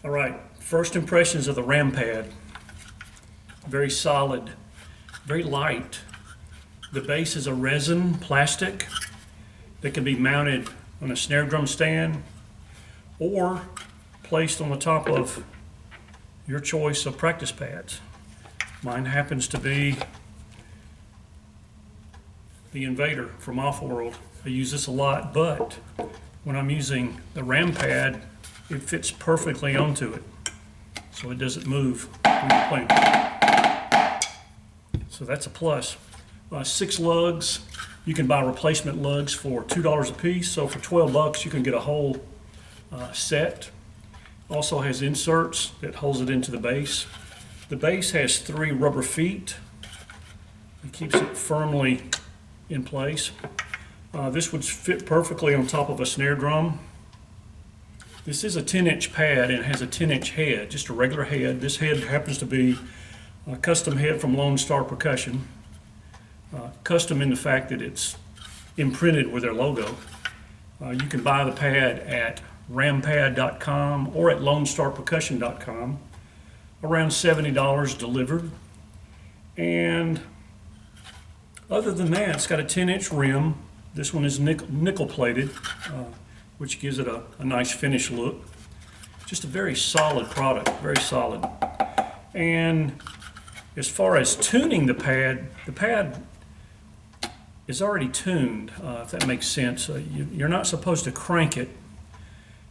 All right, first impressions of the Ram Pad. Very solid, very light. The base is a resin plastic that can be mounted on a snare drum stand or placed on the top of your choice of practice pads. Mine happens to be the Invader from Awful World. I use this a lot, but when I'm using the Ram Pad, it fits perfectly onto it, so it doesn't move when you're playing. So that's a plus. 6 lugs. You can buy replacement lugs for $2 a piece, so for $12 you can get a whole set. Also has inserts that holds it into the base. The base has 3 rubber feet. It keeps it firmly in place. This would fit perfectly on top of a snare drum. This is a 10-inch pad and it has a 10-inch head, just a regular head. This head happens to be a custom head from Lone Star Percussion. Custom in the fact that it's imprinted with their logo. You can buy the pad at rampad.com or at lonestarpercussion.com. Around $70 delivered. And other than that, it's got a 10-inch rim. This one is nickel plated, which gives it a nice finish look. Just a very solid product, very solid. And as far as tuning the pad is already tuned, if that makes sense. You're not supposed to crank it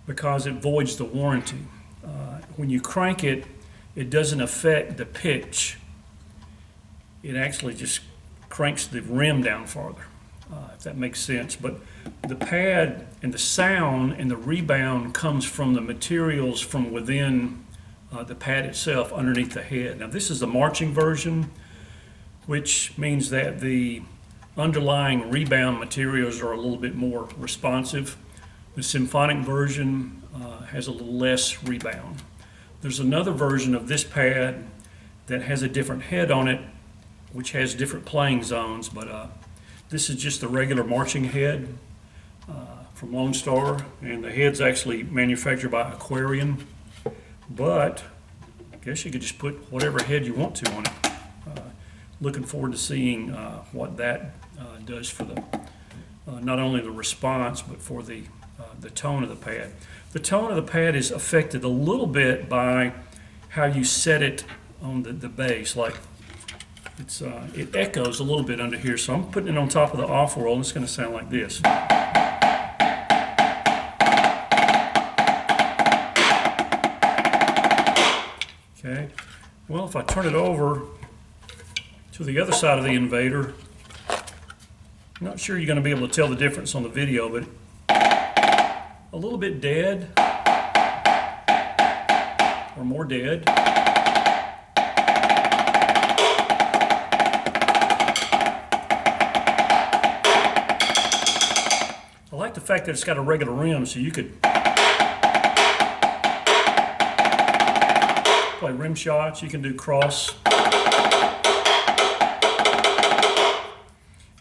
because it voids the warranty. When you crank it, it doesn't affect the pitch. It actually just cranks the rim down farther, if that makes sense. But the pad and the sound and the rebound comes from the materials from within the pad itself underneath the head. Now this is the marching version, which means that the underlying rebound materials are a little bit more responsive. The symphonic version has a little less rebound. There's another version of this pad that has a different head on it, which has different playing zones, but this is just the regular marching head from Lone Star, and the head's actually manufactured by Aquarian, but I guess you could just put whatever head you want to on it. Looking forward to seeing what that does for the not only the response, but for the tone of the pad. The tone of the pad is affected a little bit by how you set it on the bass. Like it echoes a little bit under here, so I'm putting it on top of the Awful World, and it's going to sound like this. Okay. Well, if I turn it over to the other side of the Invader, I'm not sure you're going to be able to tell the difference on the video, but a little bit dead, or more dead. I like the fact that it's got a regular rim, so you could play rim shots, you can do cross.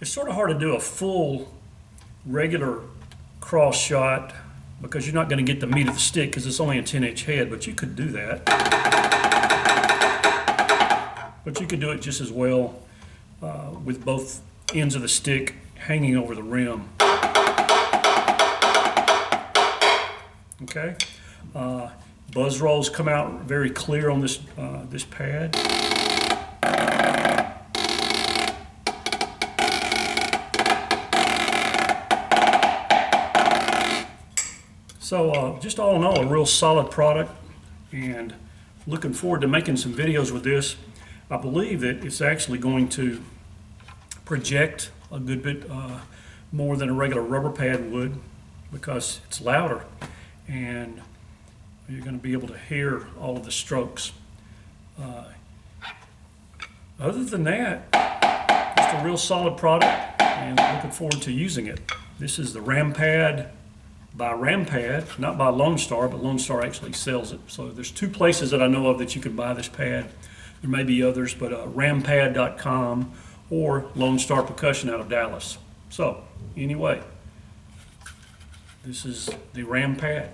It's sort of hard to do a full regular cross shot because you're not going to get the meat of the stick because it's only a 10-inch head, but you could do that. But you could do it just as well with both ends of the stick hanging over the rim. Okay. Buzz rolls come out very clear on this pad. So just all in all, a real solid product, and looking forward to making some videos with this. I believe that it's actually going to project a good bit more than a regular rubber pad would because it's louder, and you're going to be able to hear all of the strokes. Other than that, just a real solid product, and looking forward to using it. This is the Ram Pad by Rampad, not by Lone Star, but Lone Star actually sells it. So there's 2 places that I know of that you can buy this pad. There may be others, but rampad.com or Lone Star Percussion out of Dallas. So anyway, this is the Ram Pad.